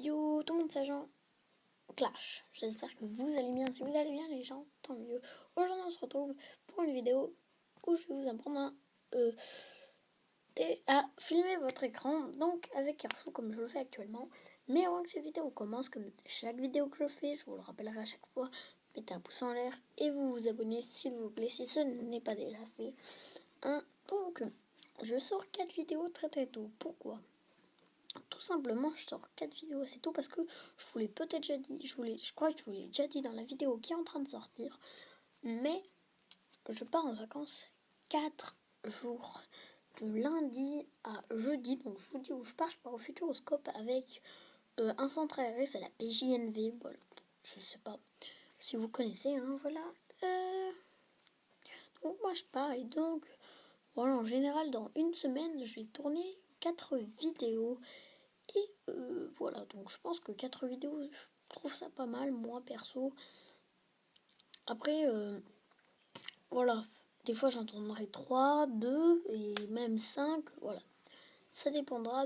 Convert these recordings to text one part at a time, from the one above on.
Yo tout le monde, c'est Jean Clash. J'espère que vous allez bien. Si vous allez bien les gens, tant mieux. Aujourd'hui on se retrouve pour une vidéo où je vais vous apprendre à filmer votre écran. Donc avec Airflow comme je le fais actuellement. Mais avant que cette vidéo commence, comme chaque vidéo que je fais, je vous le rappellerai à chaque fois, mettez un pouce en l'air et vous vous abonnez s'il vous plaît si ce n'est pas déjà fait. Donc je sors 4 vidéos très tôt. Pourquoi ? Tout simplement, je sors 4 vidéos assez tôt parce que je vous l'ai peut-être déjà dit, je crois que je vous l'ai déjà dit dans la vidéo qui est en train de sortir, mais je pars en vacances 4 jours, de lundi à jeudi. Donc je vous dis où je pars au Futuroscope avec un centre aéré, c'est la PJNV, voilà, je sais pas si vous connaissez, hein, voilà. Donc moi je pars et donc, voilà, en général dans une semaine, je vais tourner 4 vidéos. Et voilà, donc je pense que 4 vidéos, je trouve ça pas mal, moi perso. Après, voilà, des fois j'en tournerai 3, 2 et même 5, voilà. Ça dépendra,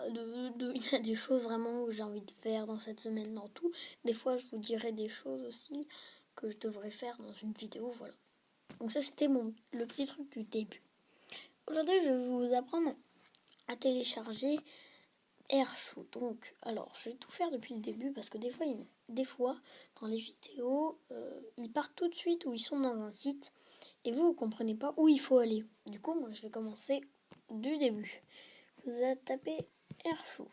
il y a des choses vraiment que j'ai envie de faire dans cette semaine, dans tout. Des fois je vous dirai des choses aussi que je devrais faire dans une vidéo, voilà. Donc ça c'était le petit truc du début. Aujourd'hui je vais vous apprendre à télécharger Airflow. Donc, alors, je vais tout faire depuis le début parce que des fois dans les vidéos, ils partent tout de suite ou ils sont dans un site et vous comprenez pas où il faut aller. Du coup, moi, je vais commencer du début. Vous allez taper Airflow.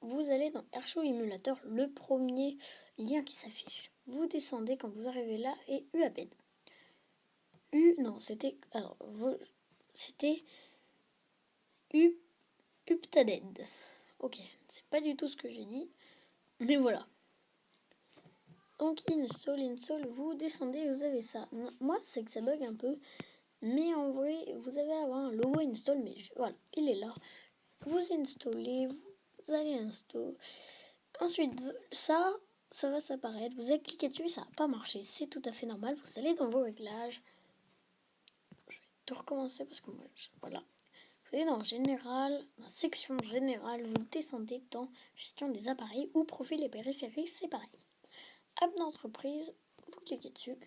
Vous allez dans Airflow Emulator, le premier lien qui s'affiche. Vous descendez quand vous arrivez là et UAPED. C'était Uptaded. Ok, c'est pas du tout ce que j'ai dit, mais voilà. Donc install, vous descendez, vous avez ça. Moi, c'est que ça bug un peu, mais en vrai, vous allez avoir un logo install, mais voilà, il est là. Vous installez, vous allez installer. Ensuite, ça va s'apparaître. Vous allez cliquer dessus, ça va pas marcher, c'est tout à fait normal. Vous allez dans vos réglages. Je vais tout recommencer parce que moi, voilà. Vous allez dans Général, dans Section Générale, vous descendez dans Gestion des appareils ou Profil et périphériques, c'est pareil. App d'entreprise, vous cliquez dessus.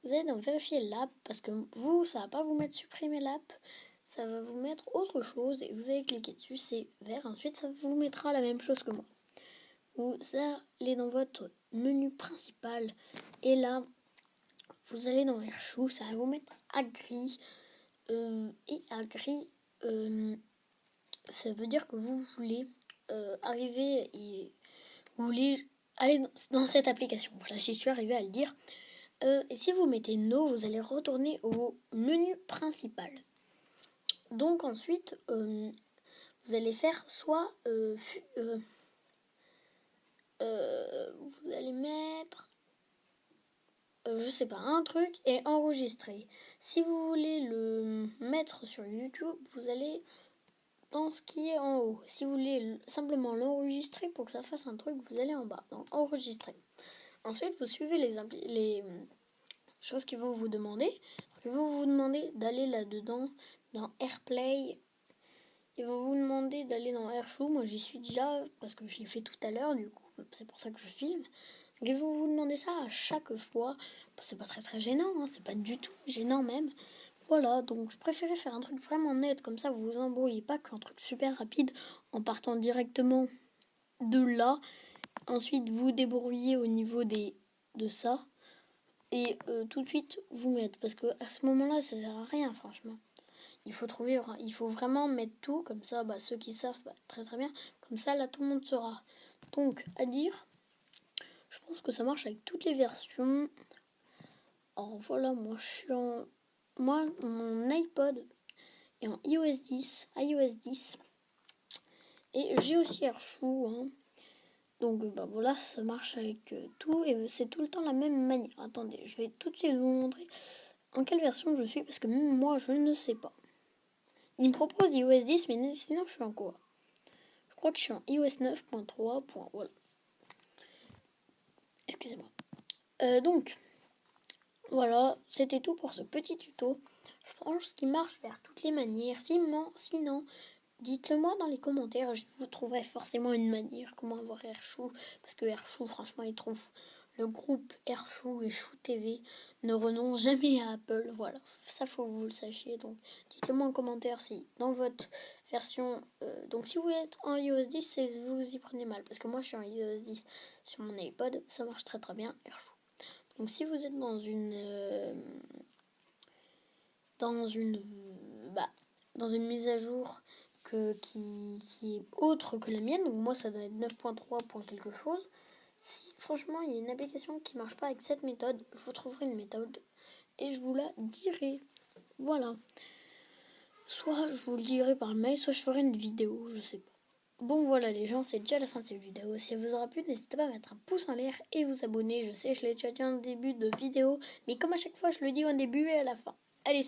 Vous allez dans vérifier l'app parce que vous, ça va pas vous mettre supprimer l'app, ça va vous mettre autre chose et vous allez cliquer dessus, c'est vert. Ensuite, ça vous mettra la même chose que moi. Vous allez dans votre menu principal et là, vous allez dans Airflow, ça va vous mettre Agree. Et Agree, ça veut dire que vous voulez arriver et vous voulez aller dans cette application. Voilà, j'y suis arrivée à le dire. Et si vous mettez No, vous allez retourner au menu principal. Donc ensuite, vous allez faire soit vous allez mettre je sais pas, un truc et enregistrer. Si vous voulez le mettre sur YouTube, vous allez dans ce qui est en haut. Si vous voulez simplement l'enregistrer pour que ça fasse un truc, vous allez en bas, dans enregistrer. Ensuite, vous suivez les choses qu'ils vont vous demander. Donc, ils vont vous demander d'aller là-dedans, dans AirPlay. Ils vont vous demander d'aller dans Airflow. Moi, j'y suis déjà parce que je l'ai fait tout à l'heure, du coup, c'est pour ça que je filme. Donc, ils vont vous demander ça à chaque fois. C'est pas très très gênant, hein, c'est pas du tout gênant même. Voilà, donc je préférais faire un truc vraiment net, comme ça vous vous embrouillez pas qu'un truc super rapide en partant directement de là. Ensuite, vous débrouillez au niveau de ça. Et tout de suite vous mettre, parce que à ce moment-là, ça sert à rien, franchement. Il faut vraiment mettre tout, comme ça, ceux qui savent, très très bien, comme ça, là, tout le monde saura. Donc, à dire, je pense que ça marche avec toutes les versions. Alors voilà, moi, mon iPod est en iOS 10, et j'ai aussi Airflow, hein. Donc voilà, ça marche avec tout, et c'est tout le temps la même manière. Attendez, je vais tout de suite vous montrer en quelle version je suis, parce que même moi, je ne sais pas. Il me propose iOS 10, mais sinon, je suis en quoi ? Je crois que je suis en iOS 9.3. Voilà. Excusez-moi. Donc, voilà, c'était tout pour ce petit tuto. Je pense qu'il marche vers toutes les manières. Sinon, Dites-le moi dans les commentaires, je vous trouverai forcément une manière comment avoir Airchou, parce que Airchou, franchement, il trouve le groupe Airchou et Chou TV ne renoncent jamais à Apple, voilà, ça faut que vous le sachiez, donc dites-le moi en commentaire si dans votre version, donc si vous êtes en iOS 10, vous y prenez mal, parce que moi je suis en iOS 10 sur mon iPod, ça marche très très bien, Airchou. Donc si vous êtes dans une mise à jour qui est autre que la mienne, donc moi ça doit être 9.3 quelque chose. Si franchement il y a une application qui marche pas avec cette méthode, je vous trouverai une méthode et je vous la dirai. Voilà. Soit je vous le dirai par mail, soit je ferai une vidéo, je sais pas. Bon voilà les gens, c'est déjà la fin de cette vidéo. Si elle vous aura plu, n'hésitez pas à mettre un pouce en l'air et vous abonner. Je sais, je l'ai déjà dit en début de vidéo, mais comme à chaque fois, je le dis au début et à la fin. Allez,